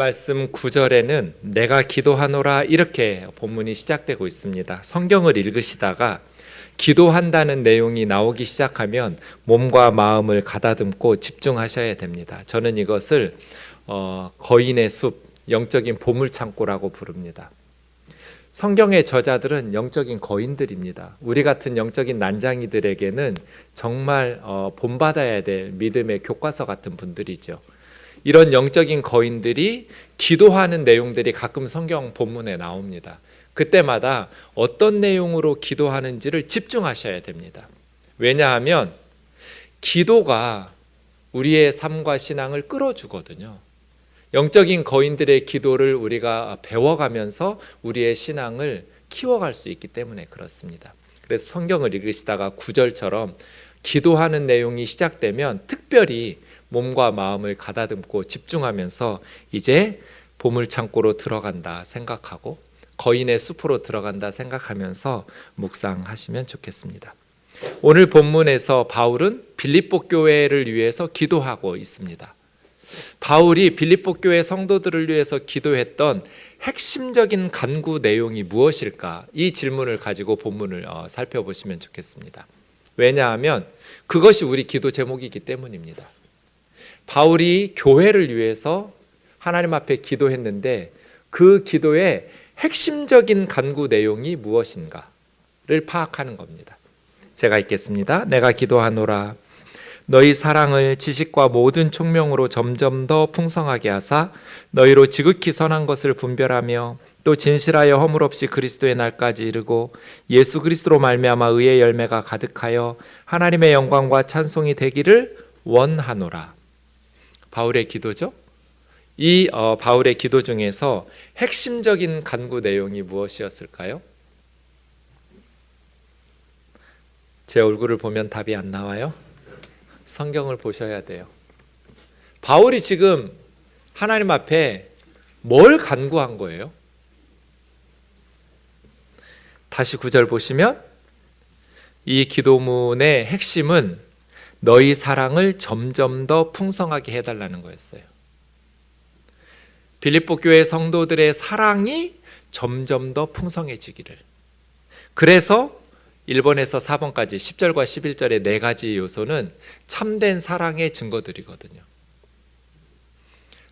말씀 9절에는 내가 기도하노라 이렇게 본문이 시작되고 있습니다. 성경을 읽으시다가 기도한다는 내용이 나오기 시작하면 몸과 마음을 가다듬고 집중하셔야 됩니다. 저는 이것을 거인의 숲, 영적인 보물창고라고 부릅니다. 성경의 저자들은 영적인 거인들입니다. 우리 같은 영적인 난장이들에게는 정말 본받아야 될 믿음의 교과서 같은 분들이죠. 이런 영적인 거인들이 기도하는 내용들이 가끔 성경 본문에 나옵니다. 그때마다 어떤 내용으로 기도하는지를 집중하셔야 됩니다. 왜냐하면 기도가 우리의 삶과 신앙을 끌어주거든요. 영적인 거인들의 기도를 우리가 배워가면서 우리의 신앙을 키워갈 수 있기 때문에 그렇습니다. 그래서 성경을 읽으시다가 9절처럼 기도하는 내용이 시작되면 특별히 몸과 마음을 가다듬고 집중하면서 이제 보물창고로 들어간다 생각하고 거인의 숲으로 들어간다 생각하면서 묵상하시면 좋겠습니다. 오늘 본문에서 바울은 빌립보 교회를 위해서 기도하고 있습니다. 바울이 빌립보 교회 성도들을 위해서 기도했던 핵심적인 간구 내용이 무엇일까? 이 질문을 가지고 본문을 살펴보시면 좋겠습니다. 왜냐하면 그것이 우리 기도 제목이기 때문입니다. 바울이 교회를 위해서 하나님 앞에 기도했는데 그 기도의 핵심적인 간구 내용이 무엇인가를 파악하는 겁니다. 제가 읽겠습니다. 내가 기도하노라 너희 사랑을 지식과 모든 총명으로 점점 더 풍성하게 하사 너희로 지극히 선한 것을 분별하며 또 진실하여 허물 없이 그리스도의 날까지 이르고 예수 그리스도로 말미암아 의의 열매가 가득하여 하나님의 영광과 찬송이 되기를 원하노라. 바울의 기도죠. 이 바울의 기도 중에서 핵심적인 간구 내용이 무엇이었을까요? 제 얼굴을 보면 답이 안 나와요? 성경을 보셔야 돼요. 바울이 지금 하나님 앞에 뭘 간구한 거예요? 다시 9절 보시면 이 기도문의 핵심은 너희 사랑을 점점 더 풍성하게 해달라는 거였어요. 빌립보 교회 성도들의 사랑이 점점 더 풍성해지기를. 그래서 1번에서 4번까지 10절과 11절의 네 가지 요소는 참된 사랑의 증거들이거든요.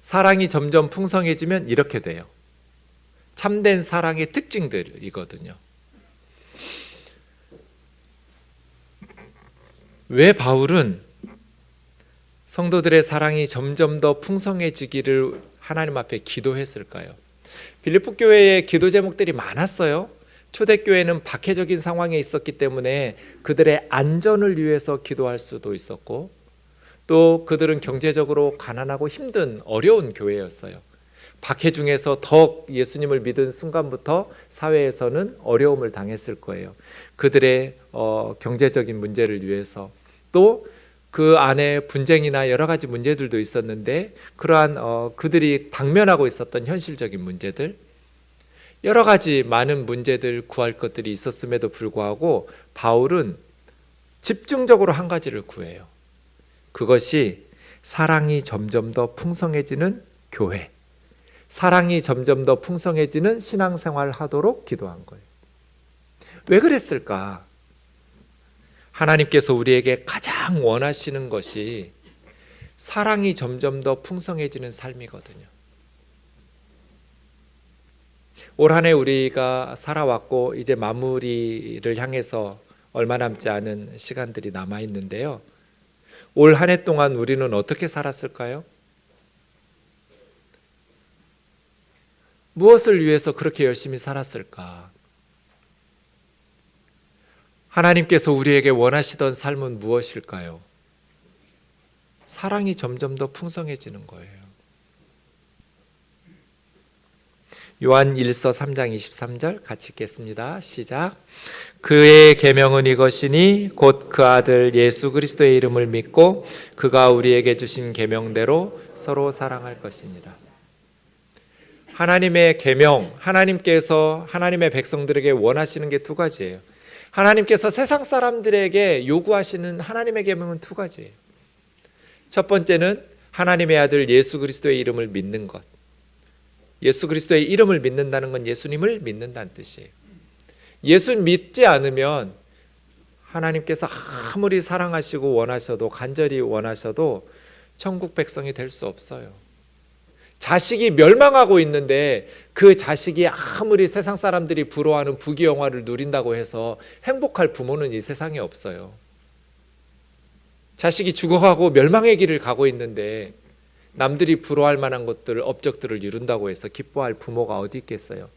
사랑이 점점 풍성해지면 이렇게 돼요. 참된 사랑의 특징들이거든요. 왜 바울은 성도들의 사랑이 점점 더 풍성해지기를 하나님 앞에 기도했을까요? 빌립보 교회의 기도 제목들이 많았어요. 초대교회는 박해적인 상황에 있었기 때문에 그들의 안전을 위해서 기도할 수도 있었고 또 그들은 경제적으로 가난하고 힘든 어려운 교회였어요. 박해 중에서 더 예수님을 믿은 순간부터 사회에서는 어려움을 당했을 거예요. 그들의 경제적인 문제를 위해서 또 그 안에 분쟁이나 여러 가지 문제들도 있었는데 그러한 그들이 당면하고 있었던 현실적인 문제들 여러 가지 많은 문제들 구할 것들이 있었음에도 불구하고 바울은 집중적으로 한 가지를 구해요. 그것이 사랑이 점점 더 풍성해지는 교회, 사랑이 점점 더 풍성해지는 신앙생활을 하도록 기도한 거예요. 왜 그랬을까? 하나님께서 우리에게 가장 원하시는 것이 사랑이 점점 더 풍성해지는 삶이거든요. 올 한 해 우리가 살아왔고 이제 마무리를 향해서 얼마 남지 않은 시간들이 남아있는데요. 올 한 해 동안 우리는 어떻게 살았을까요? 무엇을 위해서 그렇게 열심히 살았을까? 하나님께서 우리에게 원하시던 삶은 무엇일까요? 사랑이 점점 더 풍성해지는 거예요. 요한 1서 3장 23절 같이 읽겠습니다. 시작. 그의 계명은 이것이니 곧 그 아들 예수 그리스도의 이름을 믿고 그가 우리에게 주신 계명대로 서로 사랑할 것이니라. 하나님의 계명, 하나님께서 하나님의 백성들에게 원하시는 게 두 가지예요. 하나님께서 세상 사람들에게 요구하시는 하나님의 계명은 두 가지예요. 첫 번째는 하나님의 아들 예수 그리스도의 이름을 믿는 것. 예수 그리스도의 이름을 믿는다는 건 예수님을 믿는다는 뜻이에요. 예수 믿지 않으면 하나님께서 아무리 사랑하시고 원하셔도, 간절히 원하셔도 천국 백성이 될 수 없어요. 자식이 멸망하고 있는데 그 자식이 아무리 세상 사람들이 부러워하는 부귀영화를 누린다고 해서 행복할 부모는 이 세상에 없어요. 자식이 죽어가고 멸망의 길을 가고 있는데 남들이 부러워할 만한 것들, 업적들을 이룬다고 해서 기뻐할 부모가 어디 있겠어요?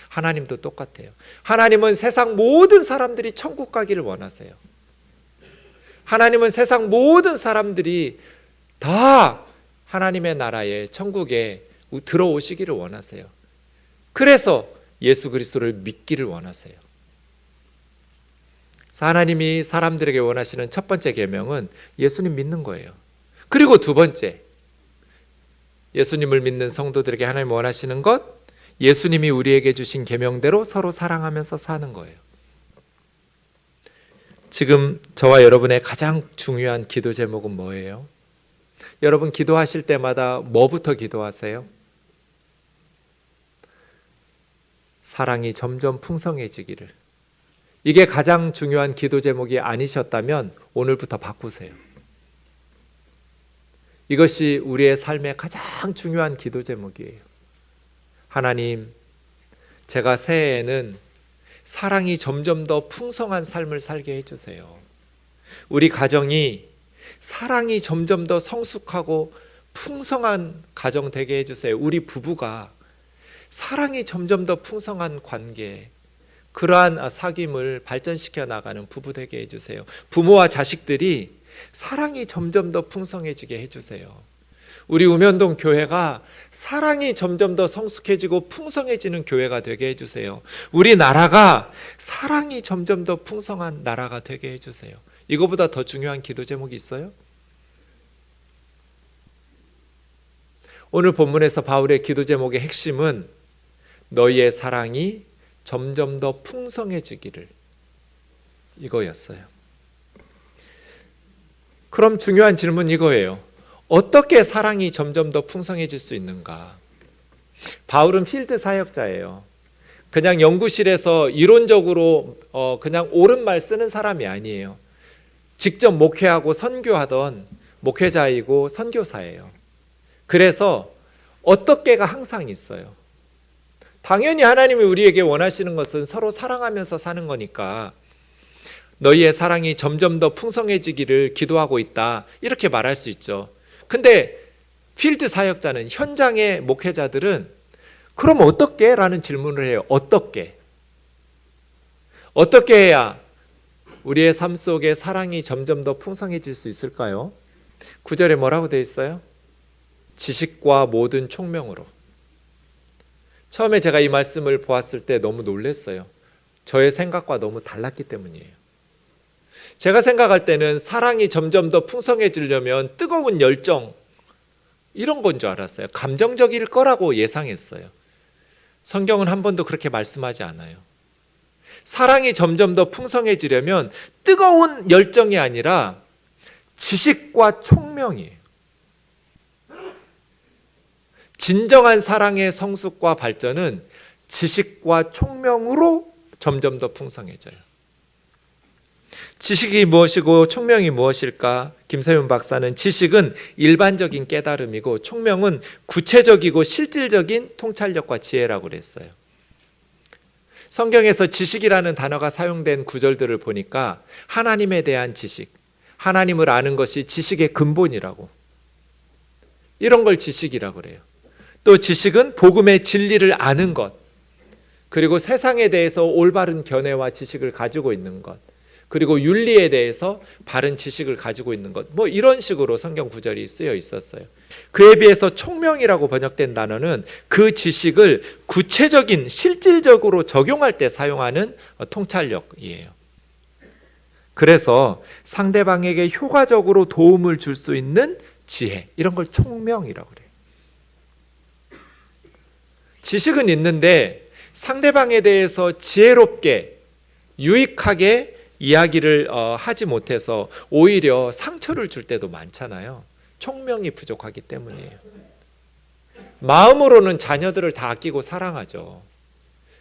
하나님도 똑같아요. 하나님은 세상 모든 사람들이 천국 가기를 원하세요. 하나님은 세상 모든 사람들이 다 하나님의 나라에, 천국에 들어오시기를 원하세요. 그래서 예수 그리스도를 믿기를 원하세요. 하나님이 사람들에게 원하시는 첫 번째 계명은 예수님 믿는 거예요. 그리고 두 번째, 예수님을 믿는 성도들에게 하나님 원하시는 것, 예수님이 우리에게 주신 계명대로 서로 사랑하면서 사는 거예요. 지금 저와 여러분의 가장 중요한 기도 제목은 뭐예요? 여러분 기도하실 때마다 뭐부터 기도하세요? 사랑이 점점 풍성해지기를. 이게 가장 중요한 기도 제목이 아니셨다면 오늘부터 바꾸세요. 이것이 우리의 삶의 가장 중요한 기도 제목이에요. 하나님, 제가 새해에는 사랑이 점점 더 풍성한 삶을 살게 해주세요. 우리 가정이 사랑이 점점 더 성숙하고 풍성한 가정 되게 해주세요. 우리 부부가 사랑이 점점 더 풍성한 관계, 그러한 사귐을 발전시켜 나가는 부부 되게 해주세요. 부모와 자식들이 사랑이 점점 더 풍성해지게 해주세요. 우리 우면동 교회가 사랑이 점점 더 성숙해지고 풍성해지는 교회가 되게 해주세요. 우리 나라가 사랑이 점점 더 풍성한 나라가 되게 해주세요. 이거보다 더 중요한 기도 제목이 있어요? 오늘 본문에서 바울의 기도 제목의 핵심은 너희의 사랑이 점점 더 풍성해지기를, 이거였어요. 그럼 중요한 질문 이거예요. 어떻게 사랑이 점점 더 풍성해질 수 있는가? 바울은 필드 사역자예요. 그냥 연구실에서 이론적으로 그냥 옳은 말 쓰는 사람이 아니에요. 직접 목회하고 선교하던 목회자이고 선교사예요. 그래서 어떻게가 항상 있어요. 당연히 하나님이 우리에게 원하시는 것은 서로 사랑하면서 사는 거니까 너희의 사랑이 점점 더 풍성해지기를 기도하고 있다, 이렇게 말할 수 있죠. 근데 필드 사역자는, 현장의 목회자들은 그럼 어떻게? 라는 질문을 해요. 어떻게? 어떻게 해야 우리의 삶 속에 사랑이 점점 더 풍성해질 수 있을까요? 9절에 뭐라고 되어 있어요? 지식과 모든 총명으로. 처음에 제가 이 말씀을 보았을 때 너무 놀랐어요. 저의 생각과 너무 달랐기 때문이에요. 제가 생각할 때는 사랑이 점점 더 풍성해지려면 뜨거운 열정, 이런 건 줄 알았어요. 감정적일 거라고 예상했어요. 성경은 한 번도 그렇게 말씀하지 않아요. 사랑이 점점 더 풍성해지려면 뜨거운 열정이 아니라 지식과 총명이에요. 진정한 사랑의 성숙과 발전은 지식과 총명으로 점점 더 풍성해져요. 지식이 무엇이고 총명이 무엇일까? 김세윤 박사는 지식은 일반적인 깨달음이고 총명은 구체적이고 실질적인 통찰력과 지혜라고 그랬어요. 성경에서 지식이라는 단어가 사용된 구절들을 보니까 하나님에 대한 지식, 하나님을 아는 것이 지식의 근본이라고, 이런 걸 지식이라고 그래요. 또 지식은 복음의 진리를 아는 것, 그리고 세상에 대해서 올바른 견해와 지식을 가지고 있는 것, 그리고 윤리에 대해서 바른 지식을 가지고 있는 것, 뭐 이런 식으로 성경 구절이 쓰여 있었어요. 그에 비해서 총명이라고 번역된 단어는 그 지식을 구체적인, 실질적으로 적용할 때 사용하는 통찰력이에요. 그래서 상대방에게 효과적으로 도움을 줄 수 있는 지혜, 이런 걸 총명이라고 그래요. 지식은 있는데 상대방에 대해서 지혜롭게, 유익하게 이야기를 하지 못해서 오히려 상처를 줄 때도 많잖아요. 총명이 부족하기 때문이에요. 마음으로는 자녀들을 다 아끼고 사랑하죠.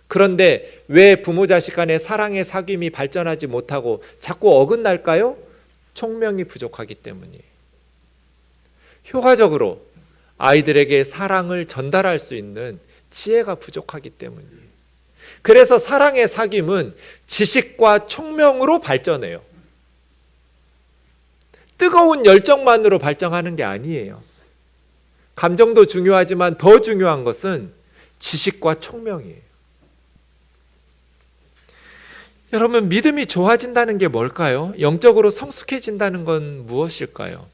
그런데 왜 부모 자식 간의 사랑의 사귐이 발전하지 못하고 자꾸 어긋날까요? 총명이 부족하기 때문이에요. 효과적으로 아이들에게 사랑을 전달할 수 있는 지혜가 부족하기 때문이에요. 그래서 사랑의 사귐은 지식과 총명으로 발전해요. 뜨거운 열정만으로 발전하는 게 아니에요. 감정도 중요하지만 더 중요한 것은 지식과 총명이에요. 여러분, 믿음이 좋아진다는 게 뭘까요? 영적으로 성숙해진다는 건 무엇일까요?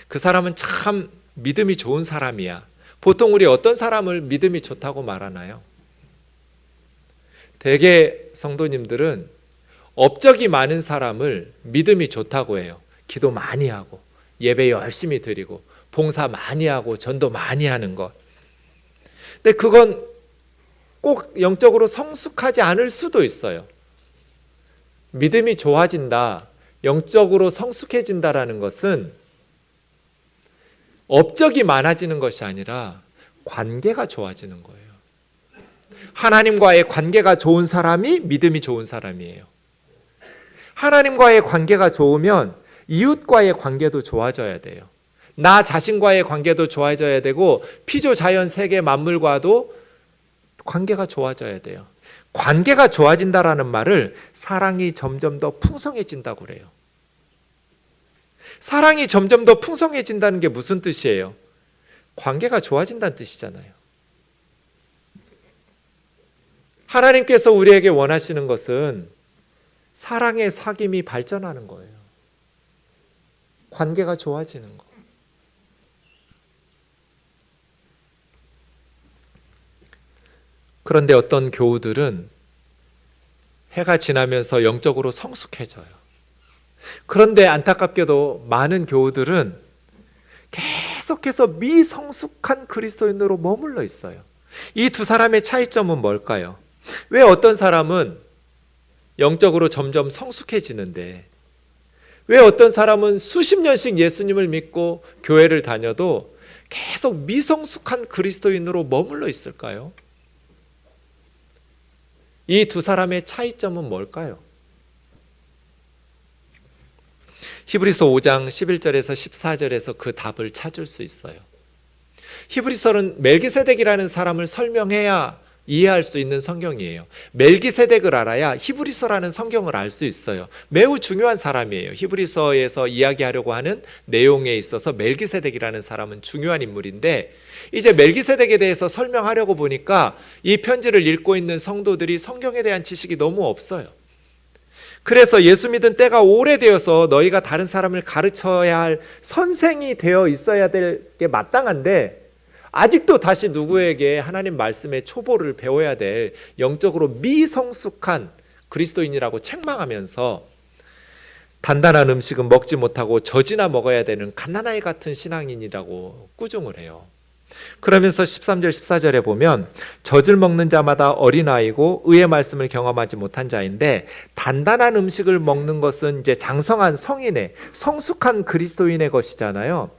그 사람은 참 믿음이 좋은 사람이야. 보통 우리 어떤 사람을 믿음이 좋다고 말하나요? 대개 성도님들은 업적이 많은 사람을 믿음이 좋다고 해요. 기도 많이 하고 예배 열심히 드리고 봉사 많이 하고 전도 많이 하는 것. 근데 그건 꼭 영적으로 성숙하지 않을 수도 있어요. 믿음이 좋아진다, 영적으로 성숙해진다라는 것은 업적이 많아지는 것이 아니라 관계가 좋아지는 거예요. 하나님과의 관계가 좋은 사람이 믿음이 좋은 사람이에요. 하나님과의 관계가 좋으면 이웃과의 관계도 좋아져야 돼요. 나 자신과의 관계도 좋아져야 되고 피조 자연 세계 만물과도 관계가 좋아져야 돼요. 관계가 좋아진다라는 말을 사랑이 점점 더 풍성해진다고 그래요. 사랑이 점점 더 풍성해진다는 게 무슨 뜻이에요? 관계가 좋아진다는 뜻이잖아요. 하나님께서 우리에게 원하시는 것은 사랑의 사귐이 발전하는 거예요. 관계가 좋아지는 거. 그런데 어떤 교우들은 해가 지나면서 영적으로 성숙해져요. 그런데 안타깝게도 많은 교우들은 계속해서 미성숙한 그리스도인으로 머물러 있어요. 이 두 사람의 차이점은 뭘까요? 왜 어떤 사람은 영적으로 점점 성숙해지는데 왜 어떤 사람은 수십 년씩 예수님을 믿고 교회를 다녀도 계속 미성숙한 그리스도인으로 머물러 있을까요? 이 두 사람의 차이점은 뭘까요? 히브리서 5장 11절에서 14절에서 그 답을 찾을 수 있어요. 히브리서는 멜기세덱이라는 사람을 설명해야 이해할 수 있는 성경이에요. 멜기세덱을 알아야 히브리서라는 성경을 알 수 있어요. 매우 중요한 사람이에요. 히브리서에서 이야기하려고 하는 내용에 있어서 멜기세덱이라는 사람은 중요한 인물인데 이제 멜기세덱에 대해서 설명하려고 보니까 이 편지를 읽고 있는 성도들이 성경에 대한 지식이 너무 없어요. 그래서 예수 믿은 때가 오래되어서 너희가 다른 사람을 가르쳐야 할 선생이 되어 있어야 될 게 마땅한데 아직도 다시 누구에게 하나님 말씀의 초보를 배워야 될 영적으로 미성숙한 그리스도인이라고 책망하면서 단단한 음식은 먹지 못하고 젖이나 먹어야 되는 갓난아이 같은 신앙인이라고 꾸중을 해요. 그러면서 13절 14절에 보면 젖을 먹는 자마다 어린아이고 의의 말씀을 경험하지 못한 자인데 단단한 음식을 먹는 것은 이제 장성한 성인의 성숙한 그리스도인의 것이잖아요.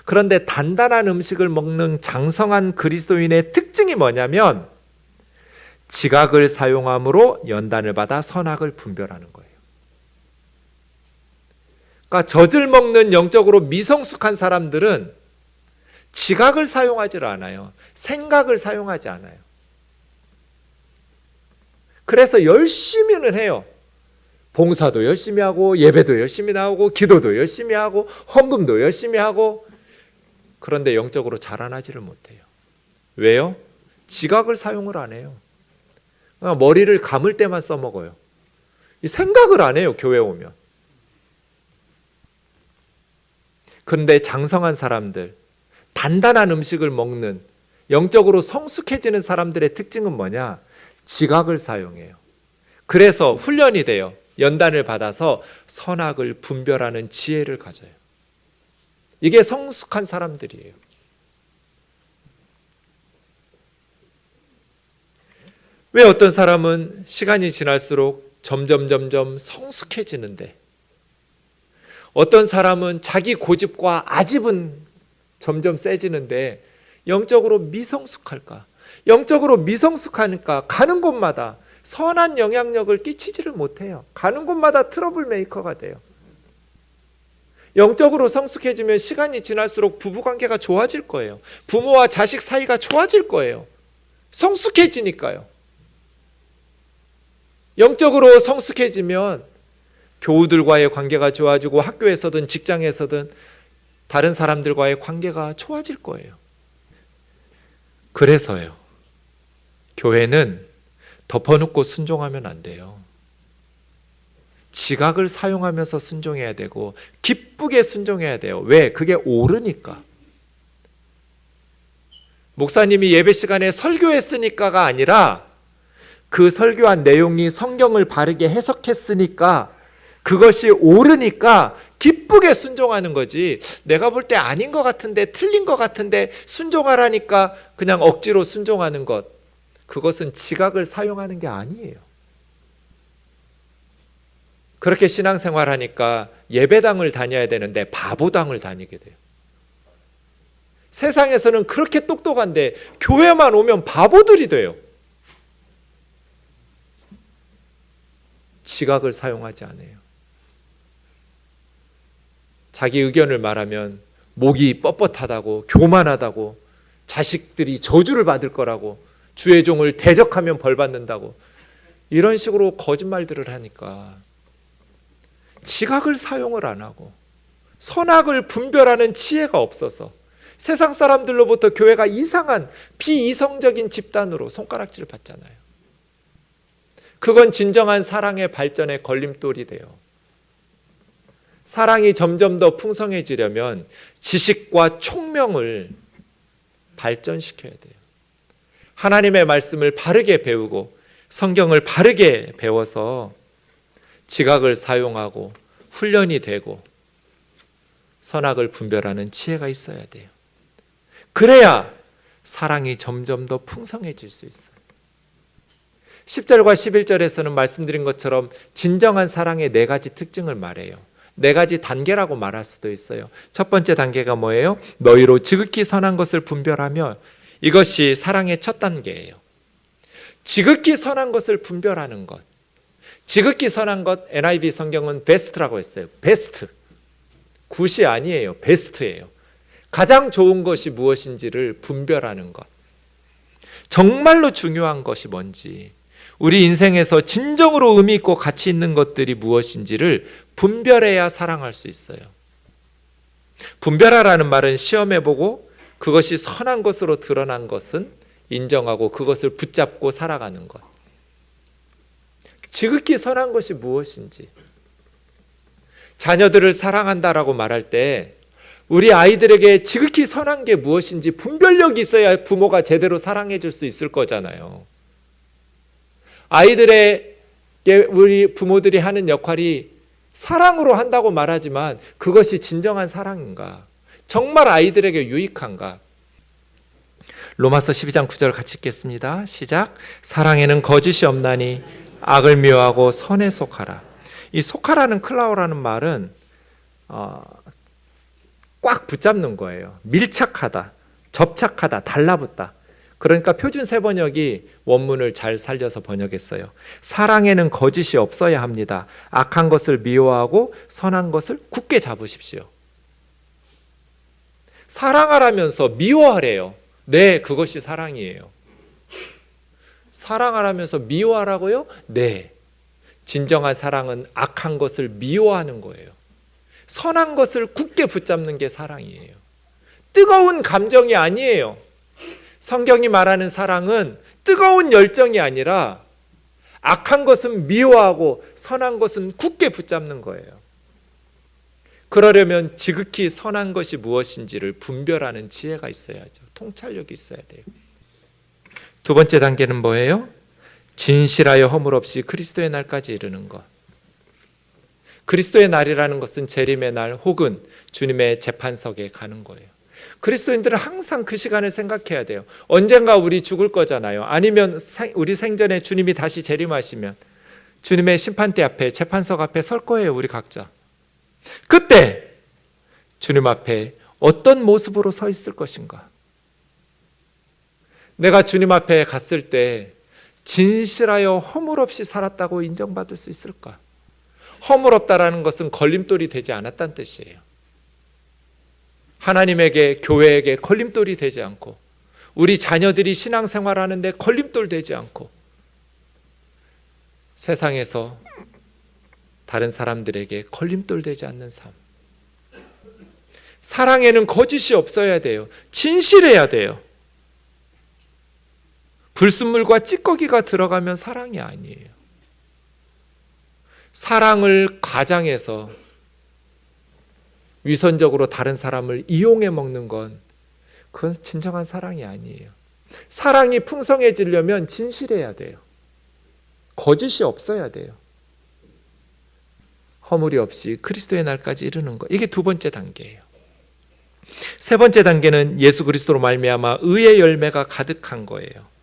그런데 단단한 음식을 먹는 장성한 그리스도인의 특징이 뭐냐면 지각을 사용함으로 연단을 받아 선악을 분별하는 거예요. 그러니까 젖을 먹는 영적으로 미성숙한 사람들은 지각을 사용하지 않아요. 생각을 사용하지 않아요. 그래서 열심히는 해요. 봉사도 열심히 하고 예배도 열심히 나오고 기도도 열심히 하고 헌금도 열심히 하고 그런데 영적으로 자라나지를 못해요. 왜요? 지각을 사용을 안 해요. 머리를 감을 때만 써먹어요. 생각을 안 해요. 교회 오면. 그런데 장성한 사람들, 단단한 음식을 먹는 영적으로 성숙해지는 사람들의 특징은 뭐냐? 지각을 사용해요. 그래서 훈련이 돼요. 연단을 받아서 선악을 분별하는 지혜를 가져요. 이게 성숙한 사람들이에요. 왜 어떤 사람은 시간이 지날수록 점점 성숙해지는데 어떤 사람은 자기 고집과 아집은 점점 세지는데 영적으로 미성숙할까? 영적으로 미성숙하니까 가는 곳마다 선한 영향력을 끼치지를 못해요. 가는 곳마다 트러블 메이커가 돼요. 영적으로 성숙해지면 시간이 지날수록 부부관계가 좋아질 거예요. 부모와 자식 사이가 좋아질 거예요. 성숙해지니까요. 영적으로 성숙해지면 교우들과의 관계가 좋아지고 학교에서든 직장에서든 다른 사람들과의 관계가 좋아질 거예요. 그래서요. 교회는 덮어놓고 순종하면 안 돼요. 지각을 사용하면서 순종해야 되고 기쁘게 순종해야 돼요. 왜? 그게 옳으니까. 목사님이 예배 시간에 설교했으니까가 아니라 그 설교한 내용이 성경을 바르게 해석했으니까 그것이 옳으니까 기쁘게 순종하는 거지, 내가 볼 때 아닌 것 같은데 틀린 것 같은데 순종하라니까 그냥 억지로 순종하는 것, 그것은 지각을 사용하는 게 아니에요. 그렇게 신앙생활하니까 예배당을 다녀야 되는데 바보당을 다니게 돼요. 세상에서는 그렇게 똑똑한데 교회만 오면 바보들이 돼요. 지각을 사용하지 않아요. 자기 의견을 말하면 목이 뻣뻣하다고, 교만하다고, 자식들이 저주를 받을 거라고, 주의 종을 대적하면 벌 받는다고, 이런 식으로 거짓말들을 하니까 지각을 사용을 안 하고 선악을 분별하는 지혜가 없어서 세상 사람들로부터 교회가 이상한 비이성적인 집단으로 손가락질을 받잖아요. 그건 진정한 사랑의 발전의 걸림돌이 돼요. 사랑이 점점 더 풍성해지려면 지식과 총명을 발전시켜야 돼요. 하나님의 말씀을 바르게 배우고 성경을 바르게 배워서 지각을 사용하고 훈련이 되고 선악을 분별하는 지혜가 있어야 돼요. 그래야 사랑이 점점 더 풍성해질 수 있어요. 10절과 11절에서는 말씀드린 것처럼 진정한 사랑의 4가지 특징을 말해요. 4가지 단계라고 말할 수도 있어요. 첫 번째 단계가 뭐예요? 너희로 지극히 선한 것을 분별하며, 이것이 사랑의 첫 단계예요. 지극히 선한 것을 분별하는 것. 지극히 선한 것, NIV 성경은 베스트라고 했어요. 베스트. 굿이 아니에요. 베스트예요. 가장 좋은 것이 무엇인지를 분별하는 것. 정말로 중요한 것이 뭔지, 우리 인생에서 진정으로 의미 있고 가치 있는 것들이 무엇인지를 분별해야 사랑할 수 있어요. 분별하라는 말은 시험해보고 그것이 선한 것으로 드러난 것은 인정하고 그것을 붙잡고 살아가는 것. 지극히 선한 것이 무엇인지, 자녀들을 사랑한다라고 말할 때 우리 아이들에게 지극히 선한 게 무엇인지 분별력이 있어야 부모가 제대로 사랑해 줄 수 있을 거잖아요. 아이들에게 우리 부모들이 하는 역할이 사랑으로 한다고 말하지만 그것이 진정한 사랑인가? 정말 아이들에게 유익한가? 로마서 12장 9절 같이 읽겠습니다. 시작. 사랑에는 거짓이 없나니 악을 미워하고 선에 속하라. 이 속하라는 클라우라는 말은 꽉 붙잡는 거예요. 밀착하다, 접착하다, 달라붙다. 그러니까 표준 세번역이 원문을 잘 살려서 번역했어요. 사랑에는 거짓이 없어야 합니다. 악한 것을 미워하고 선한 것을 굳게 잡으십시오. 사랑하라면서 미워하래요. 네, 그것이 사랑이에요. 사랑하라면서 미워하라고요? 네. 진정한 사랑은 악한 것을 미워하는 거예요. 선한 것을 굳게 붙잡는 게 사랑이에요. 뜨거운 감정이 아니에요. 성경이 말하는 사랑은 뜨거운 열정이 아니라 악한 것은 미워하고 선한 것은 굳게 붙잡는 거예요. 그러려면 지극히 선한 것이 무엇인지를 분별하는 지혜가 있어야죠. 통찰력이 있어야 돼요. 두 번째 단계는 뭐예요? 진실하여 허물 없이 그리스도의 날까지 이르는 것. 그리스도의 날이라는 것은 재림의 날 혹은 주님의 재판석에 가는 거예요. 그리스도인들은 항상 그 시간을 생각해야 돼요. 언젠가 우리 죽을 거잖아요. 아니면 우리 생전에 주님이 다시 재림하시면 주님의 심판대 앞에, 재판석 앞에 설 거예요. 우리 각자. 그때 주님 앞에 어떤 모습으로 서 있을 것인가? 내가 주님 앞에 갔을 때 진실하여 허물 없이 살았다고 인정받을 수 있을까? 허물 없다라는 것은 걸림돌이 되지 않았다는 뜻이에요. 하나님에게, 교회에게 걸림돌이 되지 않고, 우리 자녀들이 신앙생활하는데 걸림돌 되지 않고, 세상에서 다른 사람들에게 걸림돌 되지 않는 삶. 사랑에는 거짓이 없어야 돼요. 진실해야 돼요. 불순물과 찌꺼기가 들어가면 사랑이 아니에요. 사랑을 가장해서 위선적으로 다른 사람을 이용해 먹는 건 그건 진정한 사랑이 아니에요. 사랑이 풍성해지려면 진실해야 돼요. 거짓이 없어야 돼요. 허물이 없이 그리스도의 날까지 이르는 것. 이게 두 번째 단계예요. 세 번째 단계는 예수 그리스도로 말미암아 의의 열매가 가득한 거예요.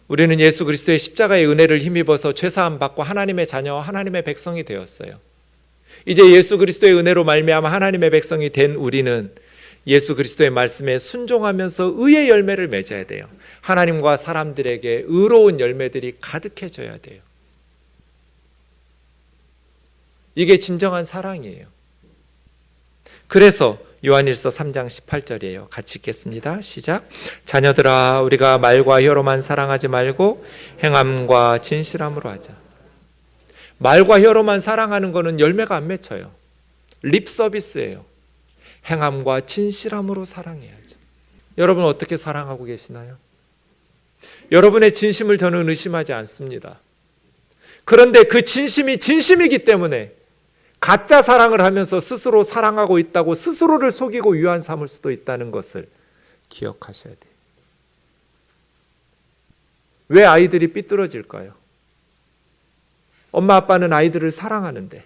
우리는 예수 그리스도의 십자가의 은혜를 힘입어서 죄사함 받고 하나님의 자녀, 하나님의 백성이 되었어요. 이제 예수 그리스도의 은혜로 말미암아 하나님의 백성이 된 우리는 예수 그리스도의 말씀에 순종하면서 의의 열매를 맺어야 돼요. 하나님과 사람들에게 의로운 열매들이 가득해져야 돼요. 이게 진정한 사랑이에요. 그래서 요한일서 3장 18절이에요. 같이 읽겠습니다. 시작. 자녀들아, 우리가 말과 혀로만 사랑하지 말고 행함과 진실함으로 하자. 말과 혀로만 사랑하는 것은 열매가 안 맺혀요. 립 서비스예요. 행함과 진실함으로 사랑해야죠. 여러분 어떻게 사랑하고 계시나요? 여러분의 진심을 저는 의심하지 않습니다. 그런데 그 진심이 진심이기 때문에 가짜 사랑을 하면서 스스로 사랑하고 있다고 스스로를 속이고 유한 삼을 수도 있다는 것을 기억하셔야 돼요. 왜 아이들이 삐뚤어질까요? 엄마 아빠는 아이들을 사랑하는데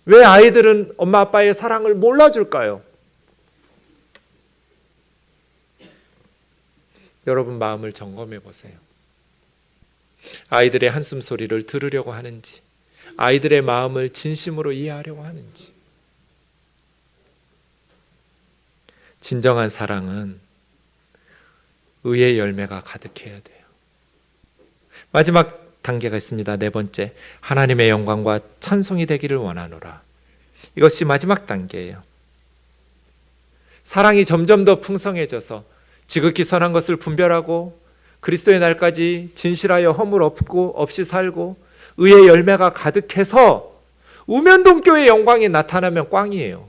왜 아이들은 엄마 아빠의 사랑을 몰라줄까요? 여러분 마음을 점검해 보세요. 아이들의 한숨 소리를 들으려고 하는지, 아이들의 마음을 진심으로 이해하려고 하는지. 진정한 사랑은 의의 열매가 가득해야 돼요. 마지막 단계가 있습니다. 네 번째, 하나님의 영광과 찬송이 되기를 원하노라. 이것이 마지막 단계예요. 사랑이 점점 더 풍성해져서 지극히 선한 것을 분별하고 그리스도의 날까지 진실하여 허물 없이 살고 의의 열매가 가득해서 우면동교의 영광이 나타나면 꽝이에요.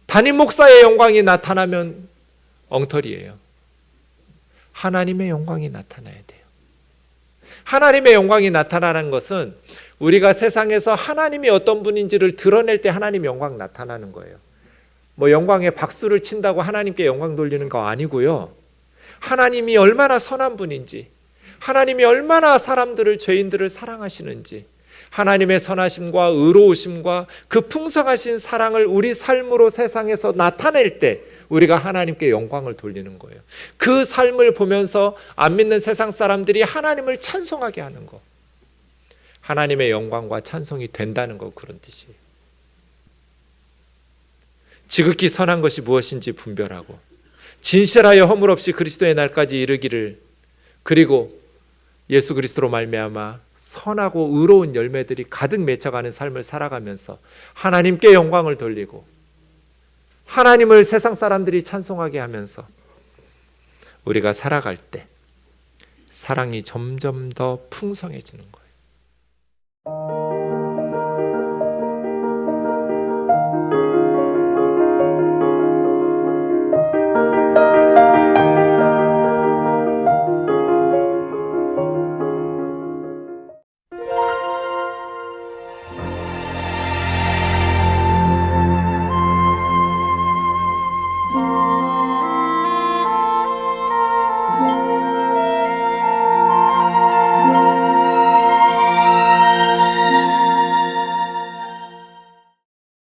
담임 목사의 영광이 나타나면 엉터리예요. 하나님의 영광이 나타나야 돼요. 하나님의 영광이 나타나는 것은 우리가 세상에서 하나님이 어떤 분인지를 드러낼 때 하나님의 영광 나타나는 거예요. 뭐 영광에 박수를 친다고 하나님께 영광 돌리는 거 아니고요. 하나님이 얼마나 선한 분인지, 하나님이 얼마나 사람들을, 죄인들을 사랑하시는지, 하나님의 선하심과 의로우심과 그 풍성하신 사랑을 우리 삶으로 세상에서 나타낼 때 우리가 하나님께 영광을 돌리는 거예요. 그 삶을 보면서 안 믿는 세상 사람들이 하나님을 찬송하게 하는 거, 하나님의 영광과 찬송이 된다는 거, 그런 뜻이에요. 지극히 선한 것이 무엇인지 분별하고 진실하여 허물 없이 그리스도의 날까지 이르기를, 그리고 예수 그리스도로 말미암아 선하고 의로운 열매들이 가득 맺혀가는 삶을 살아가면서 하나님께 영광을 돌리고 하나님을 세상 사람들이 찬송하게 하면서 우리가 살아갈 때 사랑이 점점 더 풍성해지는 거예요.